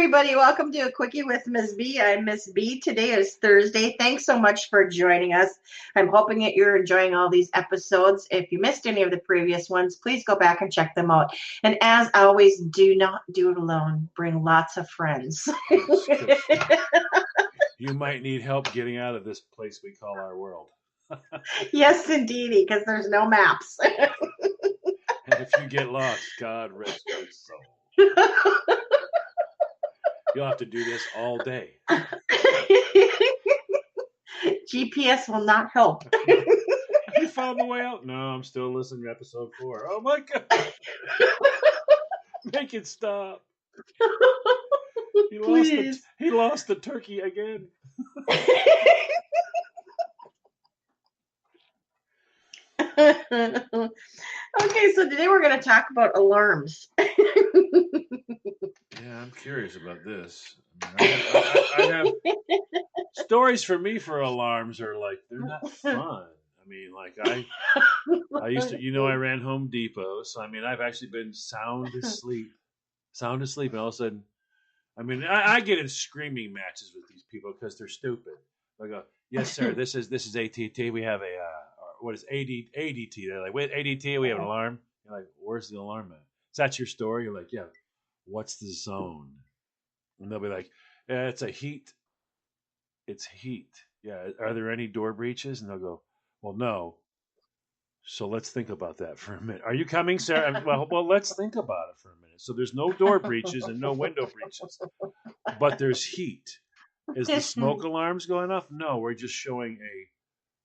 everybody. Welcome to a Quickie with Ms. B. I'm Miss B. Today is Thursday. Thanks so much for joining us. I'm hoping that you're enjoying all these episodes. If you missed any of the previous ones, please go back and check them out. And as always, do not do it alone. Bring lots of friends. You might need help getting out of this place we call our world. Yes, indeedy, because there's no maps. And if you get lost, God rest your soul. You'll have to do this all day. GPS will not help. Have you found the way out? No, I'm still listening to episode 4. Oh my God. Make it stop. He lost the turkey again. Okay, so today we're going to talk about alarms. Yeah, I'm curious about this. I have stories for me for alarms are like, they're not fun. I mean, like I used to, I ran Home Depot. So, I mean, I've actually been sound asleep. And all of a sudden, I mean, I get in screaming matches with these people because they're stupid. I go, yes, sir, this is ATT. We have what is ADT? They're like, wait, ADT, we have an alarm. You're like, where's the alarm at? Is that your story? You're like, yeah. What's the zone? And they'll be like, yeah, it's heat. Yeah. Are there any door breaches? And they'll go, well, no. So let's think about that for a minute. Are you coming, Sarah? Well, let's think about it for a minute. So there's no door breaches and no window breaches, but there's heat. Is the smoke alarms going off? No, we're just showing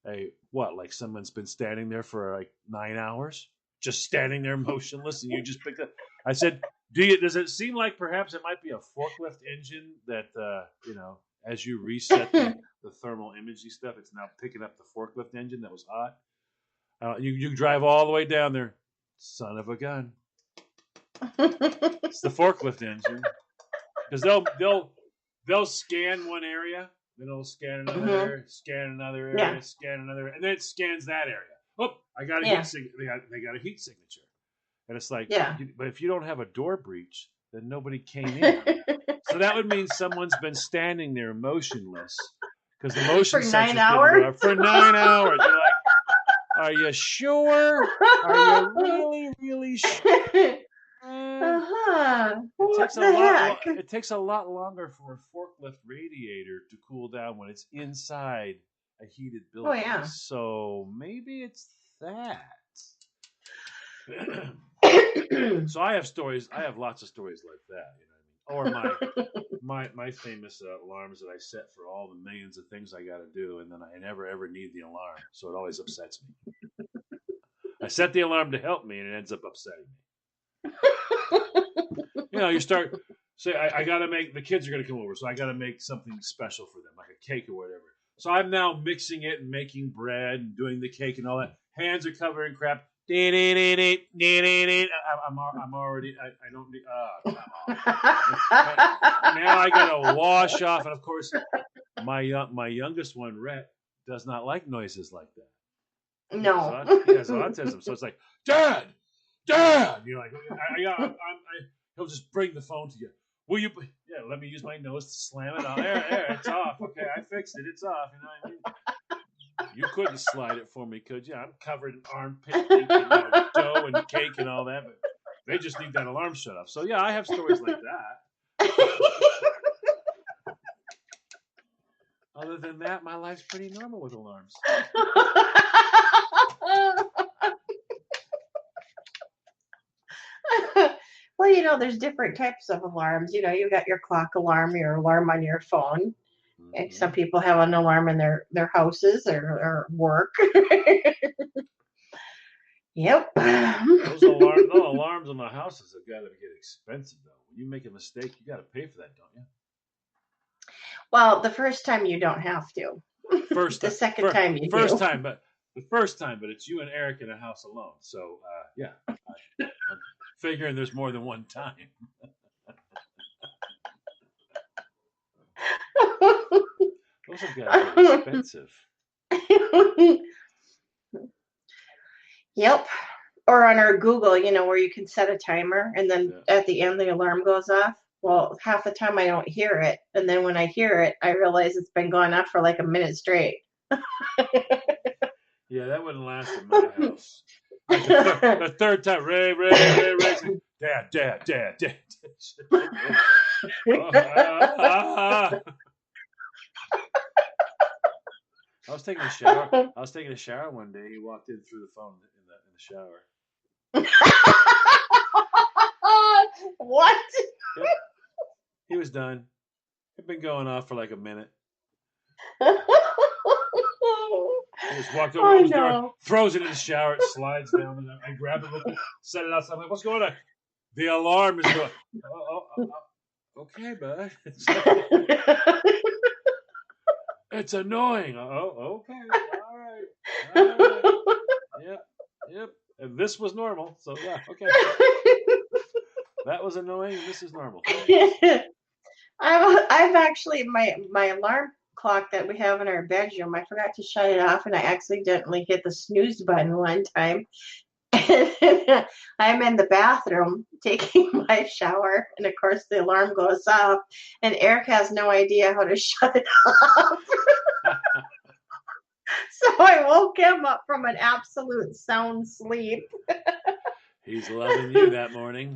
like someone's been standing there for like 9 hours, just standing there motionless, and you just picked up. I said, does it seem like perhaps it might be a forklift engine that, as you reset the thermal imaging stuff, it's now picking up the forklift engine that was hot? You drive all the way down there. Son of a gun. It's the forklift engine. Because they'll scan one area, then it'll scan another area, scan another area, scan another area, and then it scans that area. Oh, I got a heat signature. They got a heat signature. And it's like, but if you don't have a door breach, then nobody came in. So that would mean someone's been standing there motionless because the motion for 9 hours. For 9 hours, you're like, are you sure? Are you really, really sure? It takes a lot longer for a forklift radiator to cool down when it's inside a heated building. Oh yeah. So maybe it's that. So I have stories. I have lots of stories like that. Or my famous alarms that I set for all the millions of things I got to do, and then I never ever need the alarm, so it always upsets me. I set the alarm to help me, and it ends up upsetting me. You start say I got to make the kids are going to come over, so I got to make something special for them, like a cake or whatever. So I'm now mixing it and making bread and doing the cake and all that. Hands are covered in crap. I'm already. I don't need. Come on. Now I gotta wash off, and of course, my youngest one, Rhett, does not like noises like that. No. He has autism, so it's like, Dad. You're like, he'll just bring the phone to you. Will you? Yeah, let me use my nose to slam it on. There, it's off. Okay, I fixed it. It's off. You know what I mean? You couldn't slide it for me, could you? I'm covered in armpit ink and dough and cake and all that, but they just need that alarm shut off. So yeah, I have stories like that. Other than that, my life's pretty normal with alarms. Well, there's different types of alarms. You got your clock alarm, your alarm on your phone. Mm-hmm. Some people have an alarm in their houses or work. Yep. Those alarms in the houses have got to get expensive, though. When you make a mistake, you got to pay for that, don't you? Well, the first time you don't have to. The second time you do. The first time, but it's you and Eric in a house alone. So, yeah. I'm figuring there's more than one time. Those have got to be expensive. Yep. Or on our Google, where you can set a timer and then at the end the alarm goes off. Well, half the time I don't hear it. And then when I hear it, I realize it's been going off for like a minute straight. Yeah, that wouldn't last in my house. The third time, Ray, Dad. I was taking a shower. One day. He walked in through the phone in the shower. What? Yep. He was done. It'd been going off for like a minute. He just walked over to the door, throws it in the shower, it slides down, and I grab it, set it outside. I'm like, what's going on? The alarm is going. Okay, bud. It's annoying. Oh, okay. All right. Yep. And this was normal. So, yeah, okay. That was annoying, and this is normal. I've actually, my alarm clock that we have in our bedroom, I forgot to shut it off, and I accidentally hit the snooze button one time. And I'm in the bathroom taking my shower, and of course the alarm goes off, and Eric has no idea how to shut it off. So I woke him up from an absolute sound sleep. He's loving you that morning.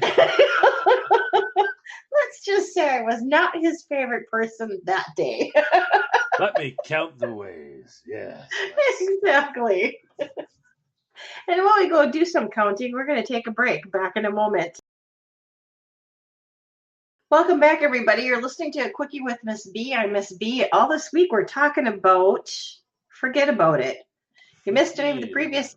Let's just say I was not his favorite person that day. Let me count the ways. Yes. Exactly. And while we go do some counting, we're going to take a break. Back in a moment. Welcome back, everybody. You're listening to A Quickie with Miss B. I'm Miss B. All this week, we're talking about forget about it. If you missed any of the previous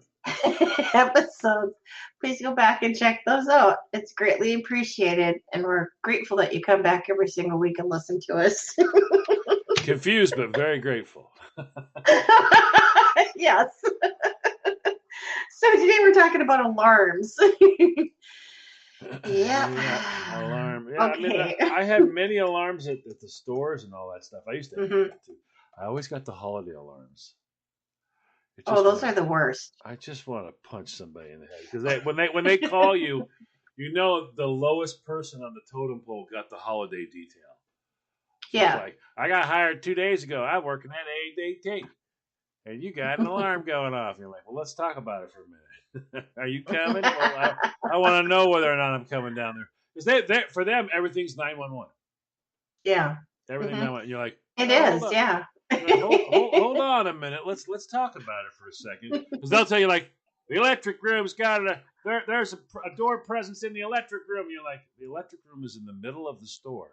episodes, please go back and check those out. It's greatly appreciated, and we're grateful that you come back every single week and listen to us. Confused, but very grateful. Yes. So today we're talking about alarms. Yeah. Alarm. Yeah, Okay. I mean, I had many alarms at the stores and all that stuff. I used to have that too. I always got the holiday alarms. Those are the worst. I just want to punch somebody in the head because when they call you, you know the lowest person on the totem pole got the holiday detail. So yeah. It's like, I got hired 2 days ago. I'm working at AT&T, and you got an alarm going off. And you're like, well, let's talk about it for a minute. Are you coming? Well, I want to know whether or not I'm coming down there. Because for them, everything's 911. Yeah. Everything 911. You're like, it is, yeah. Hold on a minute. Let's talk about it for a second. Because they'll tell you, like, the electric room's got there's a door presence in the electric room. You're like, the electric room is in the middle of the store.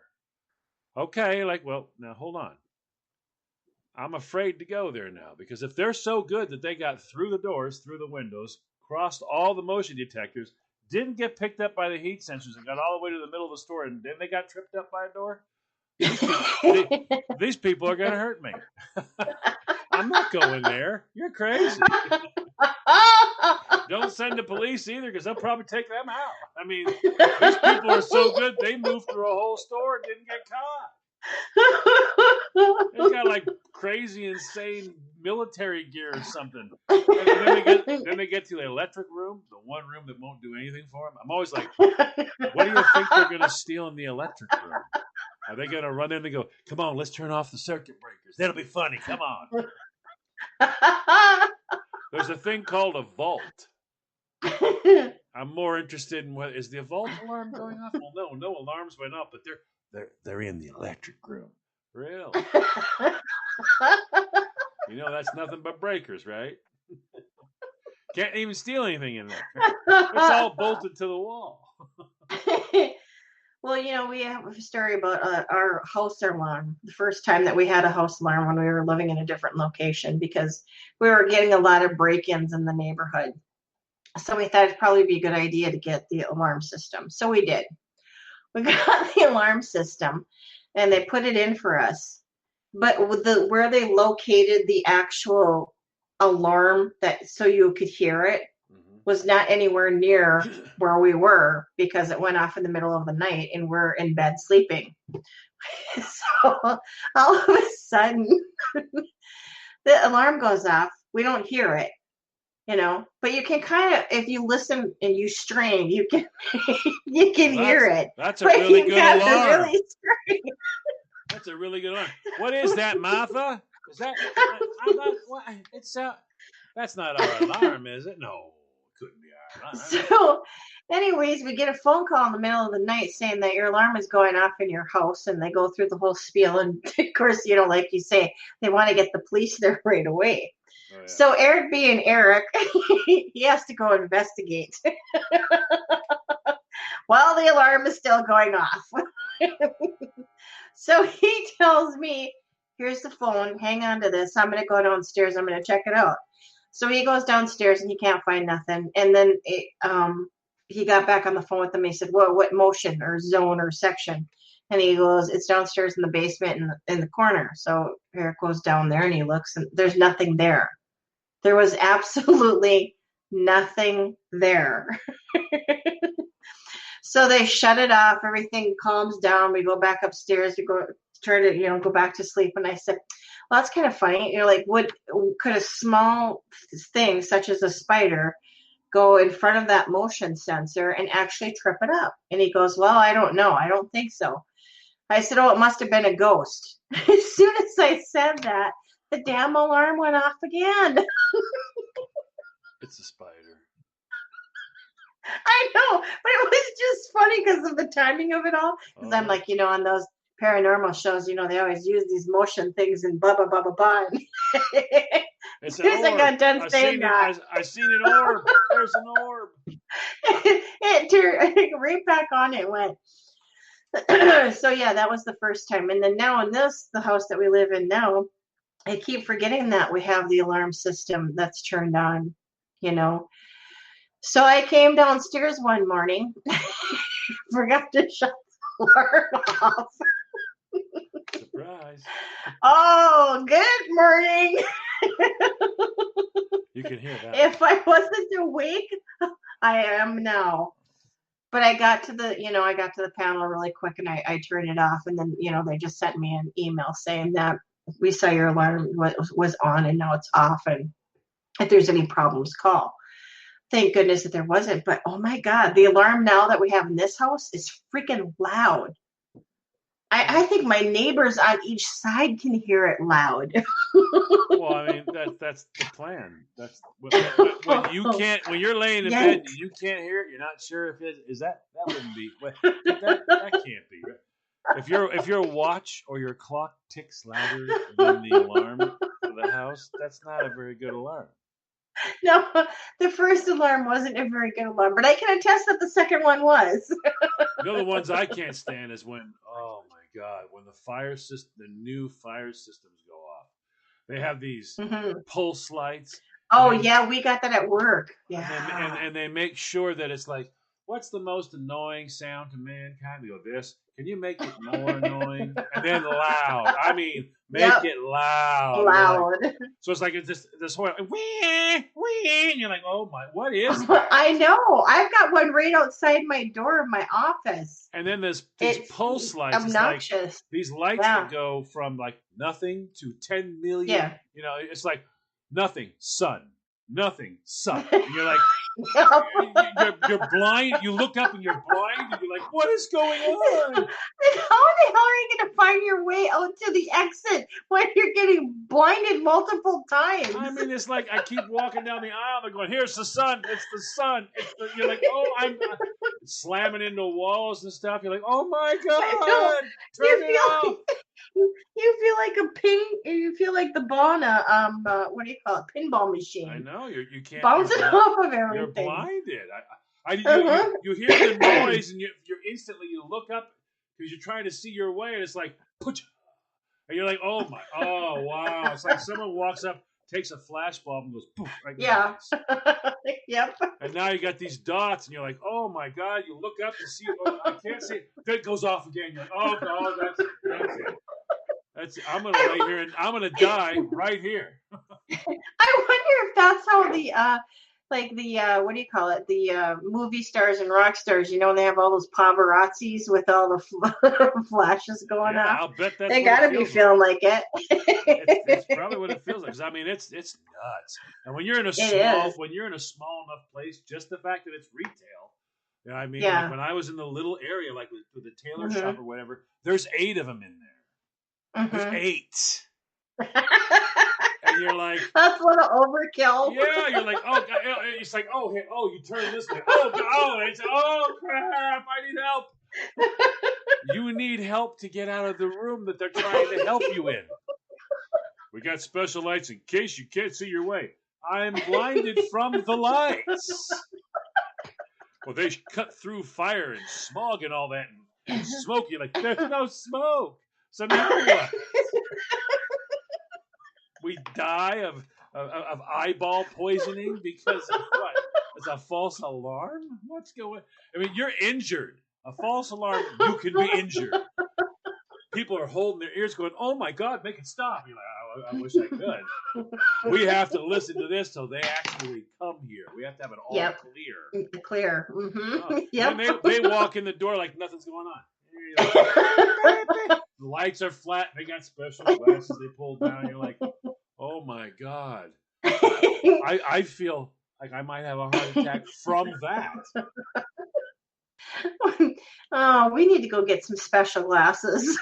Okay, like, well, now hold on. I'm afraid to go there now because if they're so good that they got through the doors, through the windows, crossed all the motion detectors, didn't get picked up by the heat sensors and got all the way to the middle of the store, and then they got tripped up by a door, these people are going to hurt me. I'm not going there. You're crazy. Don't send the police either because they'll probably take them out. I mean, these people are so good, they moved through a whole store and didn't get caught. They got like crazy, insane military gear or something. And then they get to the electric room, the one room that won't do anything for them. I'm always like, what do you think they're going to steal in the electric room? Are they going to run in and go, come on, let's turn off the circuit breakers. That'll be funny. Come on. There's a thing called a vault. I'm more interested in what is the vault alarm going off? Well, no alarms went off, but they're in the electric room. Really? You know that's nothing but breakers, right? Can't even steal anything in there. It's all bolted to the wall. Well, you know, we have a story about our house alarm. The first time that we had a house alarm when we were living in a different location because we were getting a lot of break-ins in the neighborhood. So we thought it'd probably be a good idea to get the alarm system. So we did. We got the alarm system and they put it in for us. But with where they located the actual alarm so you could hear it was not anywhere near where we were because it went off in the middle of the night and we're in bed sleeping. So all of a sudden the alarm goes off. We don't hear it. But you can kind of, if you listen and you strain, you can you can hear it. That's a But really you good got to alarm. really strain. That's a really good alarm. What is that, Martha? Is that? What? That's not our alarm, is it? No, it couldn't be our alarm. So, anyways, we get a phone call in the middle of the night saying that your alarm is going off in your house, and they go through the whole spiel. And of course, like you say, they want to get the police there right away. Oh, yeah. So Eric being Eric, he has to go investigate. While the alarm is still going off. So he tells me, here's the phone, hang on to this. I'm going to go downstairs. I'm going to check it out. So he goes downstairs and he can't find nothing. And then he got back on the phone with him. He said, well, what motion or zone or section? And he goes, it's downstairs in the basement in the corner. So Eric goes down there and he looks, and there's nothing there. There was absolutely nothing there. So they shut it off. Everything calms down. We go back upstairs. We go back to sleep. And I said, well, that's kind of funny. Could a small thing such as a spider go in front of that motion sensor and actually trip it up? And he goes, well, I don't know. I don't think so. I said, oh, it must have been a ghost. As soon as I said that, the damn alarm went off again. It's a spider. I know, but it was just funny because of the timing of it all. Because I'm like, on those paranormal shows, they always use these motion things and blah, blah, blah, blah, blah. As soon as I got done saying that. I seen an orb. There's an orb. It turned right back on. It went. So, yeah, that was the first time. And then now in the house that we live in now, I keep forgetting that we have the alarm system that's turned on, So I came downstairs one morning, forgot to shut the alarm off. Surprise. Oh, good morning. You can hear that. If I wasn't awake, I am now. But I got to the panel really quick and I turned it off, and then, they just sent me an email saying that we saw your alarm was on and now it's off, and if there's any problems, call. Thank goodness that there wasn't, but oh my God, the alarm now that we have in this house is freaking loud. I think my neighbors on each side can hear it loud. Well, I mean, that's the plan. That's when you're laying in bed, you can't hear it. You're not sure if it is that wouldn't be. That can't be right. If your watch or your clock ticks louder than the alarm for the house, that's not a very good alarm. No, the first alarm wasn't a very good alarm, but I can attest that the second one was. The ones I can't stand is when, oh my God, when the new fire systems go off. They have these pulse lights. Oh, yeah, we got that at work. Yeah. And they make sure that it's like, what's the most annoying sound to mankind? They go, this. Can you make it more annoying? And then loud. I mean, make it loud. Loud. So it's like it's this whole wee, wee, and you're like, oh my, what is that? I know. I've got one right outside my door of my office. And then there's these pulse lights. Obnoxious. It's like these lights that go from like nothing to 10 million. Yeah. It's like nothing, sun. Nothing, sun. And you're like, you're blind. You look up and you're blind, and you're like, "What is going on?" And how the hell are you going to find your way out to the exit when you're getting blinded multiple times? I mean, it's like I keep walking down the aisle. They're going, "Here's the sun. It's the sun." You're like, "Oh, I'm slamming into walls and stuff." You're like, "Oh my God, turn it off." You feel like a ping. You feel like the Bona, what do you call it? Pinball machine. I know you can't bouncing off of everything. You're blinded. You hear the noise and you're instantly you look up because you're trying to see your way, and it's like put, and you're like, oh wow. It's like someone walks up, takes a flash bulb and goes poof right in the eyes. Yep. And now you got these dots, and you're like, oh my God. You look up and see it. Oh, I can't see it. Then it goes off again. You're like, oh no, that's it. I'm gonna lay here and I'm gonna die right here. I wonder if that's how like the what do you call it? The movie stars and rock stars, and they have all those paparazzis with all the flashes going Yeah, off. I'll bet that's They what it got to be feels feeling like. like it. It's probably what it feels like. 'Cause, I mean, it's nuts. And when you're in a It is. small enough place, just the fact that it's retail. You know what I mean? Like Yeah. when I was in the little area, like with the tailor Mhm. shop or whatever, there's 8 of them in there. There's Mhm. 8. And you're like, That's a little overkill. yeah, you're like, oh, God, it's like, oh, hey, oh, you turn this way. Oh, crap, I need help. You need help to get out of the room that they're trying to help you in. We got special lights in case you can't see your way. I'm blinded from the lights. Well, they cut through fire and smog and all that and smoke. You're like, there's no smoke. So now what? We die of eyeball poisoning because of what? It's a false alarm? What's going on? I mean, you're injured. A false alarm, you can be injured. People are holding their ears going, oh my God, make it stop. You're like, I wish I could. We have to listen to this till they actually come here. We have to have it all clear. Clear. Mm-hmm. Oh. Yep. And they walk in the door like nothing's going on. The lights are flat. They got special glasses they pull down. You're like, oh my God. I feel like I might have a heart attack from that. Oh, we need to go get some special glasses.